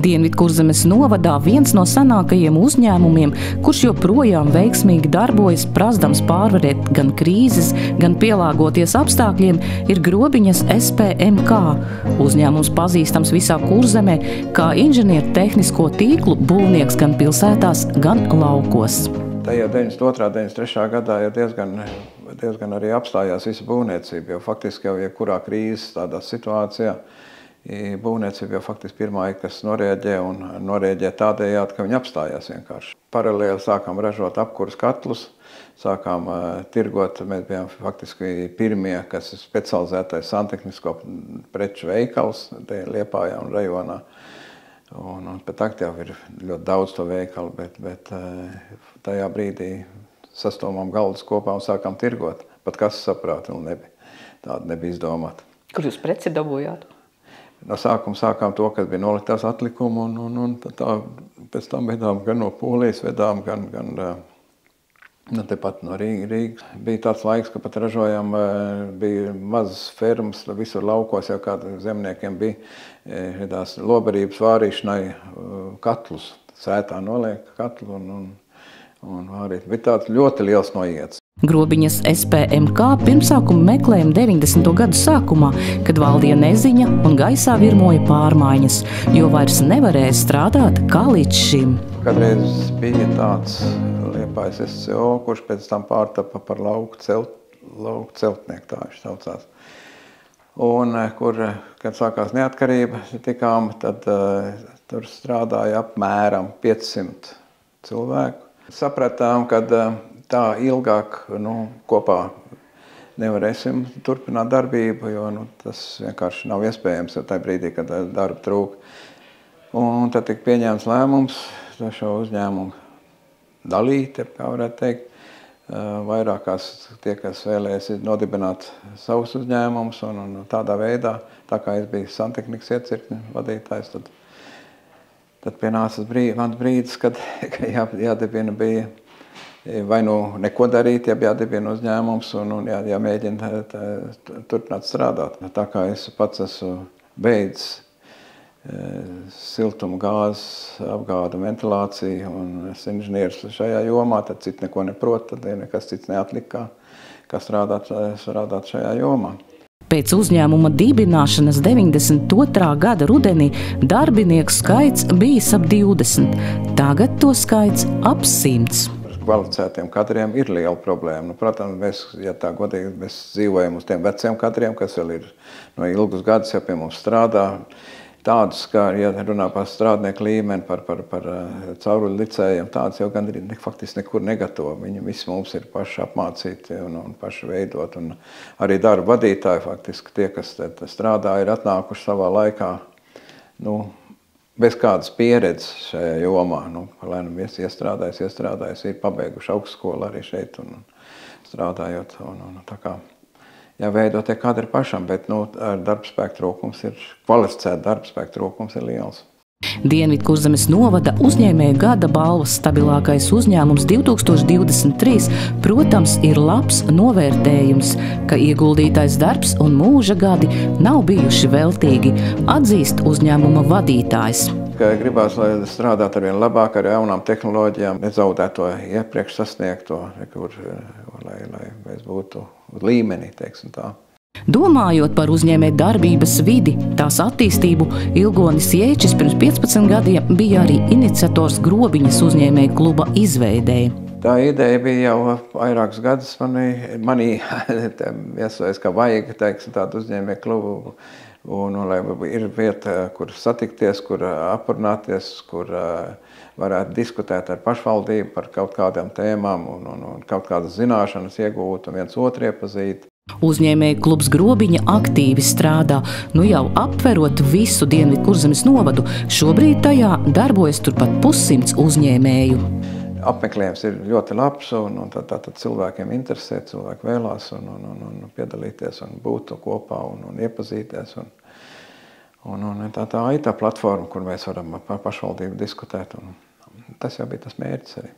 Dienvidkurzemes novadā viens no senākajiem uzņēmumiem, kurš joprojām veiksmīgi darbojas, prasdams pārvarēt gan krīzes, gan pielāgoties apstākļiem, ir Grobiņas SPMK. Uzņēmums pazīstams visā Kurzemē kā inženieru tehnisko tīklu būvnieks gan pilsētās, gan laukos. Tajā 92. 93. gadā jau diezgan arī apstājās visa būvniecība, jo faktiski jau jebkurā krīzes tādā situācijā būvniecība jau faktiski pirmā, kas norēģē tādējādi, ka viņi apstājās vienkārši. Paralēli sākām ražot apkuras katlus, sākām tirgot, mēs bijām faktiski pirmie, kas ir specializētais santehnisko preču veikals Liepājā un rajonā. Un pat tagad jau ir ļoti daudz to veikalu, bet tajā brīdī sastomām galdas kopā un sākām tirgot. Pat kas saprāt, tāda nebija izdomāta. Kur jūs preci dabūjāt? No sākuma sākām to, kad bija noliktās atlikumi, un pēc tam vedām gan no Polijas, vedām gan tepat no Rīgas. Bija tāds laiks, ka pat ražojām, bija mazas fermas, visur laukos jau kāda zemniekiem bija tās lobarības vārīšanai katlus. Sētā noliek katlu un vārīt. Bija tāds ļoti liels noiets. Grobiņas SPMK pirmsākumu meklējam 90. gadu sākumā, kad valdīja neziņa un gaisā virmoja pārmaiņas, jo vairs nevarēja strādāt kā līdz šim. Kadreiz bija tāds Liepājas SCO, kurš pēc tam pārtapa par lauku celtnieku, tā viņš saucās. Un kur, kad sākās neatkarība, tikām, tad tur strādāja apmēram 500 cilvēku. Sapratām, kad tā ilgāk kopā nevarēsim turpināt darbību, jo tas vienkārši nav iespējams jau tajā brīdī, kad darba trūk. Un tad tika pieņēmts lēmums šo uzņēmumu dalīt, kā varētu teikt. Vairākās tie, kas vēlējas nodibināt savus uzņēmumus un tādā veidā, tā kā es biju santehnikas iecirkņa vadītājs, tad pienāca mans brīdis, kad jādibina bija vai neko darīt, ja jādibina uzņēmums un jāmēģina turpināt strādāt. Tā kā es pats esmu beidzis siltuma gāzes apgādu ventilāciju un es inženieris šajā jomā, tad citi neko neprot, tad nekas cits neatlika, kā strādāt šajā jomā. Pēc uzņēmuma dibināšanas 92. gada rudenī darbinieku skaits bijis ap 20. Tagad to skaits ap 100. Kvalificētiem kadriem ir liela problēma. Protams, ja tā godīgi, mēs dzīvojam uz tiem veciem kadriem, kas vēl ir no ilgus gadus jau pie mums strādā. Tādus, kā, ja runā par strādnieku līmeni, par cauruļu licējiem, tādus jau gandrīz faktiski nekur negatavo. Viņi visi mums ir paši apmācīti un paši veidot. Un arī darba vadītāji faktiski tie, kas strādā, ir atnākuši savā laikā, bez kādas pieredzes šajā jomā. Lēnām iestrādājis, ir pabeiguši augstskolu arī šeit un strādājot. Tā kā jāveido tie kadri pašam, bet darbspēka trūkums kvalificēta darbspēka trūkums ir liels. Dienvidkurzemes novada uzņēmēju gada balvas stabilākais uzņēmums 2023, protams, ir labs novērtējums, ka ieguldītais darbs un mūža gadi nav bijuši veltīgi, atzīst uzņēmuma vadītājs. Gribās, lai strādātu arvien labāk ar jaunām tehnoloģijām, nezaudēt to iepriekš sasniegto, lai mēs būtu līmenī, teiksim tā. Domājot par uzņēmēju darbības vidi, tās attīstību, Ilgonis Jēčis pirms 15 gadiem bija arī iniciators Grobiņas uzņēmēju kluba izveidē. Tā ideja bija jau vairākus gadus manī iesaist, ka vajag, teiksim, tādu uzņēmēju klubu. Un lai ir vieta, kur satikties, kur aprunāties, kur varētu diskutēt ar pašvaldību par kaut kādām tēmām un kaut kādas zināšanas iegūt un viens otru iepazīt. Uzņēmēju klubs Grobiņa aktīvi strādā, jau aptverot visu Dienvidkurzemes novadu. Šobrīd tajā darbojas turpat 100 uzņēmēju. Apmeklējums ir ļoti labs un tad cilvēkiem interesē, cilvēki vēlās un piedalīties un būt kopā un iepazīties. Tā ir tā platforma, kur mēs varam par pašvaldību diskutēt. Tas jau bija tas mērķis arī.